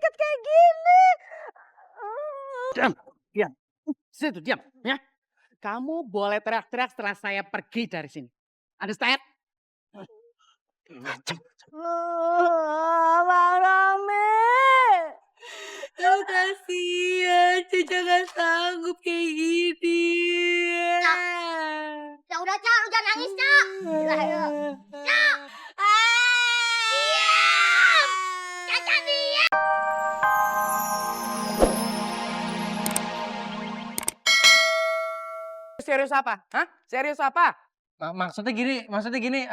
sakit kayak gini. Diam, diam. Situ diam, ya. Kamu boleh teriak-teriak setelah saya pergi dari sini. Understand? Bang Rame. Kasihan, Caca gak sanggup kayak gini. Ya udah, Cak, lu jangan nangis, Cak. Lah, ya. Cak. Diam. Caca diam. Serius apa? Hah? Serius apa? Maksudnya gini,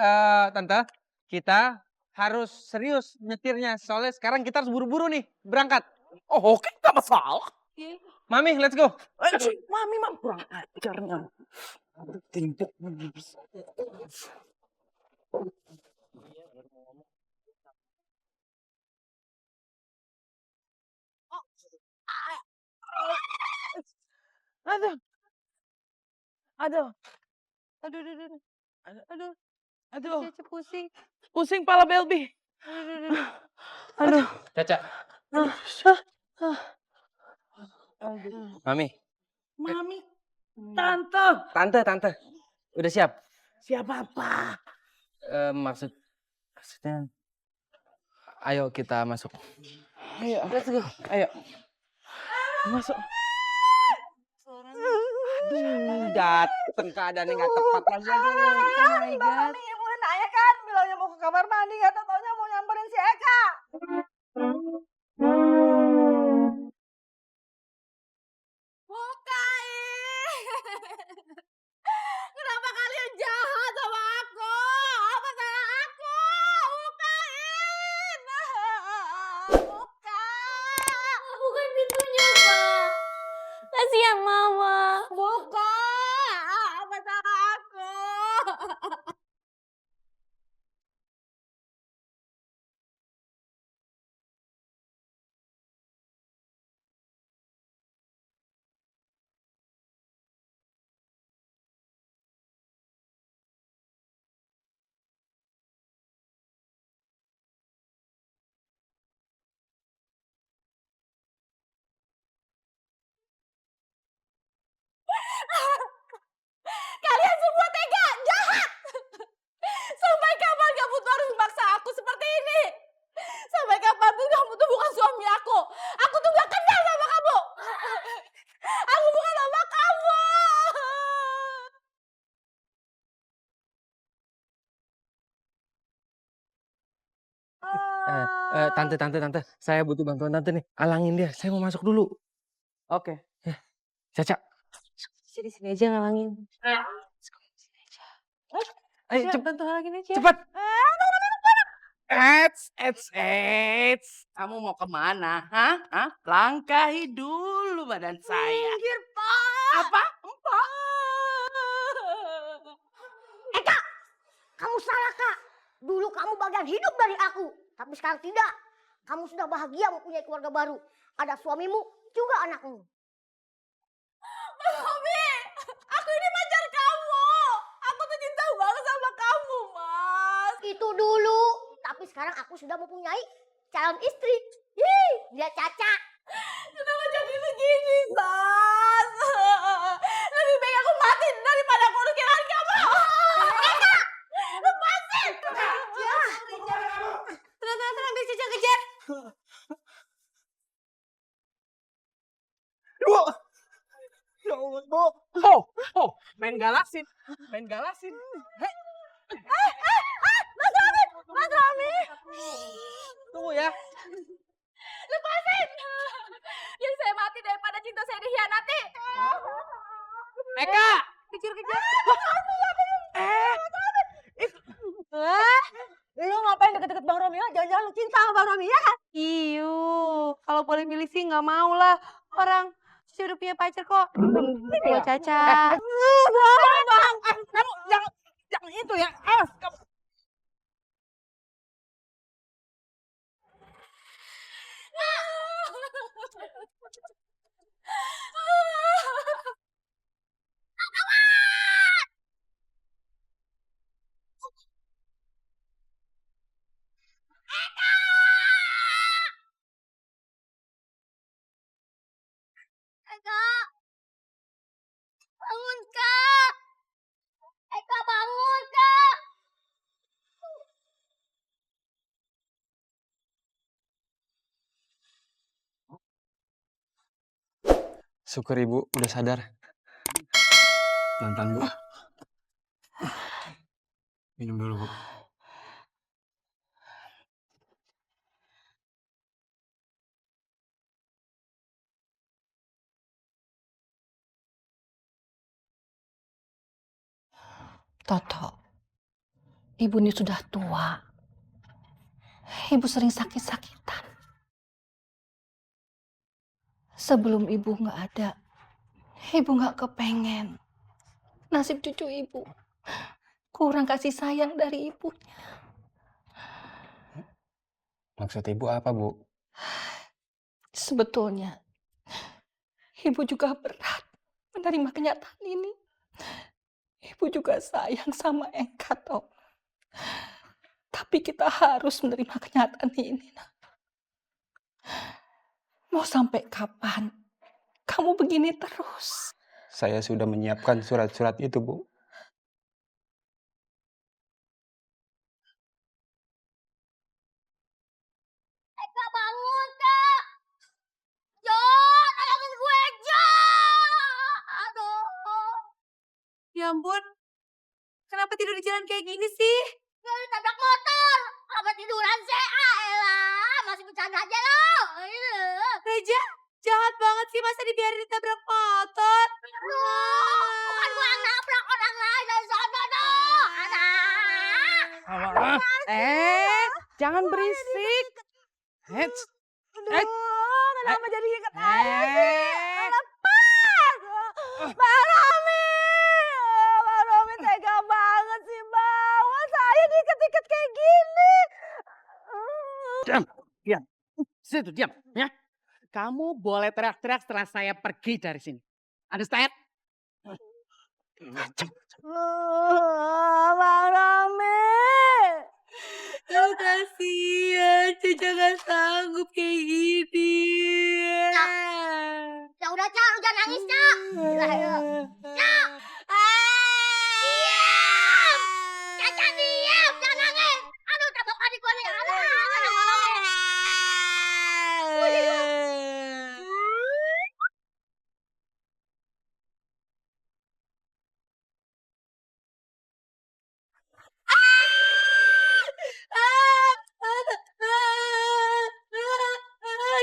Tante, kita harus serius nyetirnya. Soalnya sekarang kita harus buru-buru nih, berangkat. Oh, oke, gak masalah. Mami, let's go. Mami mah kurang ajarnya. Timpuk. Aduh, aduh, aduh, aduh, aduh, aduh, aduh, Caca pusing. pusing pala Belbi. Aduh, Caca. Mami. Mami, tante. Tante. Udah siap? Siapa apa? Maksudnya, ayo kita masuk. ayo, let's go, ayo. Masuk. Aduh, dateng keadaannya nggak tepat lagi. Aduh, Oh my God. Mami mulai nanya kan, bilangnya mau ke kamar mandi, nggak taunya mau nyamperin si Eka. Bukain. Kenapa kalian jahat sama aku? Apa salah aku? Bukain. Buka. Bukain pintunya, Pak. Kasihan Mama. Buka. Apa salah aku? Kalian semua tega, jahat. Sampai kapan kamu tuh harus memaksa aku seperti ini? Sampai kapan tuh kamu tuh bukan suami aku? Aku tuh gak kenal sama kamu. Aku bukan sama kamu. Tante. Saya butuh bantuan tante nih. Alangin dia. Saya mau masuk dulu. Oke. Caca. Di sini aja ngalangin. Ayo Siap, cepet. bantu halangin aja. Cepat. Eits. Kamu mau kemana? Hah? Langkahi dulu badan saya. Minggir, Pak. Apa? Empat. Eka, kamu salah, Kak. Dulu kamu bagian hidup dari aku. Tapi sekarang tidak. Kamu sudah bahagia mempunyai keluarga baru. Ada suamimu, juga anakmu. Mami, aku ini pacar kamu. Aku tuh cinta banget sama kamu, Mas. Itu dulu. Tapi sekarang aku sudah mempunyai calon istri. Dia Caca. Kenapa jadi begini, Mas? Lebih baik aku mati daripada aku harus kehilangan kamu. Eka, lepasin. Tenang, biar Caca kejar. Bu. Ya Allah, Bu. Oh, main galasin. Hei, Mas Rami. Tunggu ya. Lepasin. Biar saya mati daripada cinta saya dikhianati. Eka. Kejar. Lu ngapain deket-deket Bang Romi? Jangan-jangan lu cinta sama Bang Romi, ya kan? Iyo, kalau boleh milih sih nggak mau lah. Orang Cici udah punya pacar kok. Kalau Caca. Bang, kamu jangan itu ya. Awas kamu. Syukur Ibu udah sadar. Pelan-pelan Bu. Minum dulu Bu. Toto, ibu ini sudah tua. Ibu sering sakit-sakitan. Sebelum ibu nggak ada, ibu nggak kepengen nasib cucu ibu kurang kasih sayang dari ibu. Maksud Ibu apa Bu? Sebetulnya, ibu juga berat menerima kenyataan ini. Ibu juga sayang sama Eka, toh. Tapi kita harus menerima kenyataan ini, nak. Mau sampai kapan kamu begini terus? Saya sudah menyiapkan surat-surat itu Bu. Eka bangun, Kak. Jok, tolongin gue, Jok. Aduh. Ya ampun, kenapa tidur di jalan kayak gini sih? Gue ditabrak motor. Kenapa tiduran sih? Elah, masih bercanda aja lo. Reja, jahat banget sih, masa dibiarin ditabrak motor? Bukan gue yang nabrak orang lain dari sana dong. Aduh. Jangan berisik. Hets. Aduh, kenapa jadi inget ayah sih? Eh. Lepas! Bang Romi! Bang Romi tega banget sih, Bang. Wah, saya diikat-ikat kayak gini. Diam. Diam. Situ diam. Ya. Kamu boleh teriak-teriak setelah saya pergi dari sini. Understand? Bang Romi! Kasihan, Caca gak sanggup kayak gini. Ya udah, Cak, lu jangan nangis, Cak. Gila, yuk. Cak. Diam. Caca, diam. Jangan nangis. Aduh, tabrak adik gue nih. Aduh.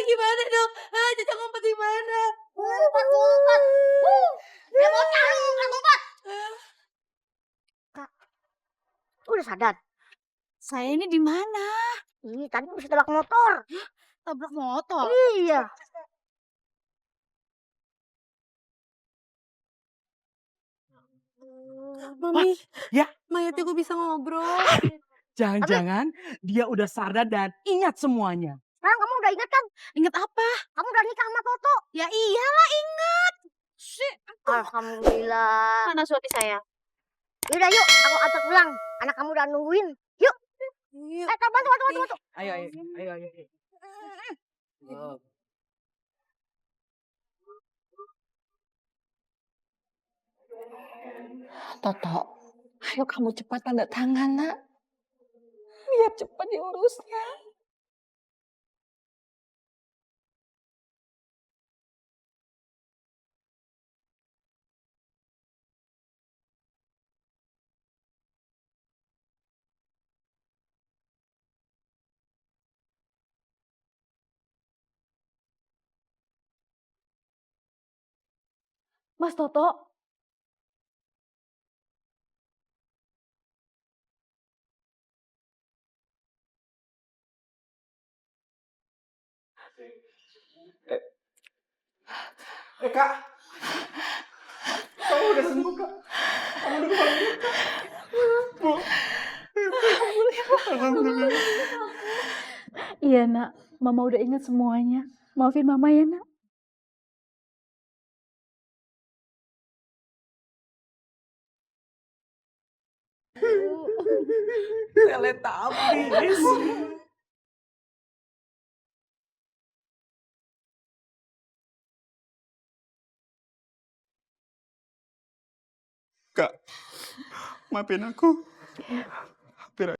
Gimana dong? Caca ngumpet di mana? Ngumpet. Dia bocah lu, bukan ngumpet. Kak, lu udah sadar? Saya ini di mana? Ih, tadi bisa tabrak motor. Tabrak motor. Iya. Mami, ya. mayatnya gue bisa ngobrol. Jangan-jangan dia udah sadar dan ingat semuanya. Sekarang kamu udah ingat kan? Ingat apa? Kamu udah nikah sama Toto. Ya iyalah ingat. Alhamdulillah. Mana suami saya? Yaudah yuk, aku antar pulang. Anak kamu udah nungguin. Yuk. Bantu. Ayo. Toto, ayo kamu cepat tanda tangan, nak. Biar cepat diurusnya. Mas Toto. Kak. Kamu udah sembuh Kak. Kamu udah kembali Kak. Bu. Alhamdulillah. Iya nak, mama udah ingat semuanya. Maafin mama ya nak. Teletubbies. Kak, maafin aku. Hampir